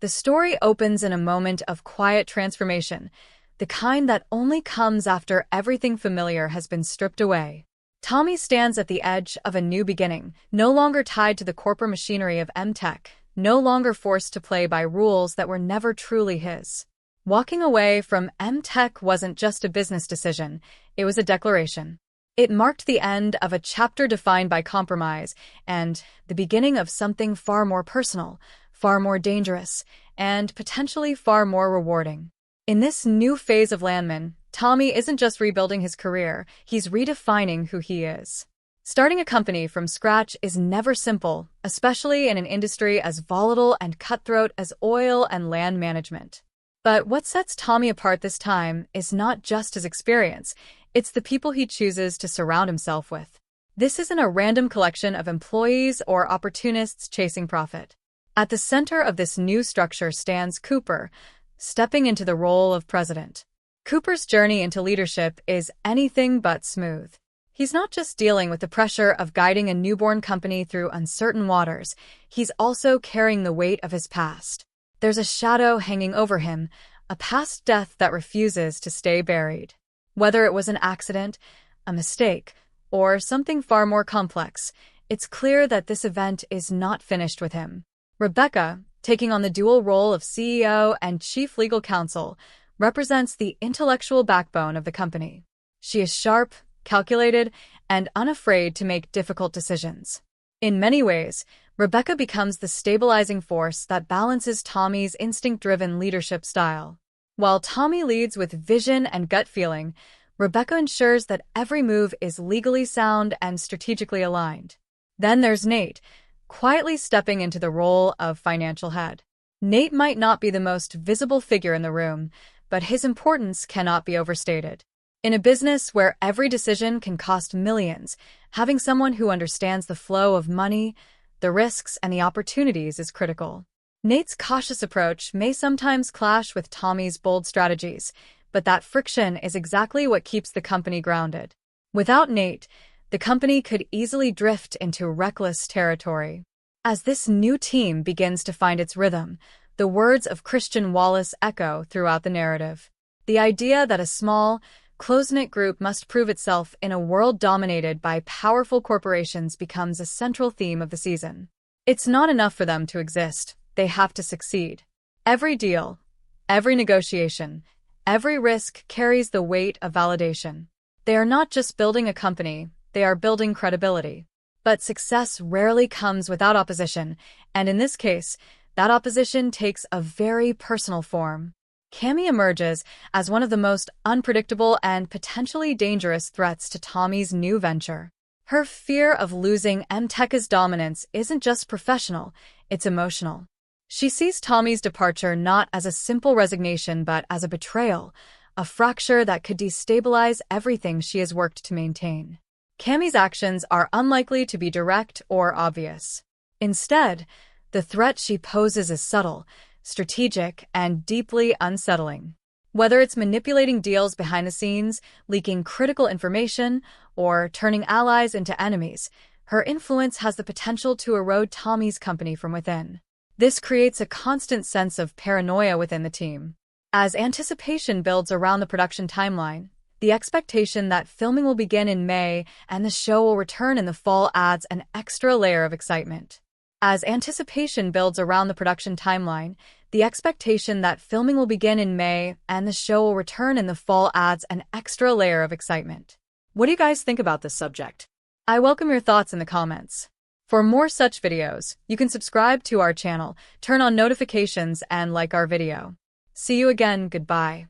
The story opens in a moment of quiet transformation, the kind that only comes after everything familiar has been stripped away. Tommy stands at the edge of a new beginning, no longer tied to the corporate machinery of M-Tech, no longer forced to play by rules that were never truly his. Walking away from M-Tech wasn't just a business decision, it was a declaration. It marked the end of a chapter defined by compromise and the beginning of something far more personal, far more dangerous, and potentially far more rewarding. In this new phase of Landman, Tommy isn't just rebuilding his career, he's redefining who he is. Starting a company from scratch is never simple, especially in an industry as volatile and cutthroat as oil and land management. But what sets Tommy apart this time is not just his experience, it's the people he chooses to surround himself with. This isn't a random collection of employees or opportunists chasing profit. At the center of this new structure stands Cooper, stepping into the role of president. Cooper's journey into leadership is anything but smooth. He's not just dealing with the pressure of guiding a newborn company through uncertain waters, he's also carrying the weight of his past. There's a shadow hanging over him, a past death that refuses to stay buried. Whether it was an accident, a mistake, or something far more complex, it's clear that this event is not finished with him. Rebecca, taking on the dual role of CEO and chief legal counsel, represents the intellectual backbone of the company. She is sharp, calculated, and unafraid to make difficult decisions. In many ways, Rebecca becomes the stabilizing force that balances Tommy's instinct-driven leadership style. While Tommy leads with vision and gut feeling, Rebecca ensures that every move is legally sound and strategically aligned. Then there's Nate, quietly stepping into the role of financial head. Nate might not be the most visible figure in the room, but his importance cannot be overstated. In a business where every decision can cost millions, having someone who understands the flow of money, the risks, and the opportunities is critical. Nate's cautious approach may sometimes clash with Tommy's bold strategies, but that friction is exactly what keeps the company grounded. Without Nate, the company could easily drift into reckless territory. As this new team begins to find its rhythm, the words of Christian Wallace echo throughout the narrative. The idea that a small, close-knit group must prove itself in a world dominated by powerful corporations becomes a central theme of the season. It's not enough for them to exist, they have to succeed. Every deal, every negotiation, every risk carries the weight of validation. They are not just building a company, they are building credibility. But success rarely comes without opposition, and in this case, that opposition takes a very personal form. Cammy emerges as one of the most unpredictable and potentially dangerous threats to Tommy's new venture. Her fear of losing M-Tech's dominance isn't just professional, it's emotional. She sees Tommy's departure not as a simple resignation but as a betrayal, a fracture that could destabilize everything she has worked to maintain. Cammy's actions are unlikely to be direct or obvious. Instead, the threat she poses is subtle, strategic, and deeply unsettling. Whether it's manipulating deals behind the scenes, leaking critical information, or turning allies into enemies, her influence has the potential to erode Tommy's company from within. This creates a constant sense of paranoia within the team. As anticipation builds around the production timeline, the expectation that filming will begin in May and the show will return in the fall adds an extra layer of excitement. As anticipation builds around the production timeline, the expectation that filming will begin in May and the show will return in the fall adds an extra layer of excitement. What do you guys think about this subject? I welcome your thoughts in the comments. For more such videos, you can subscribe to our channel, turn on notifications, and like our video. See you again, goodbye.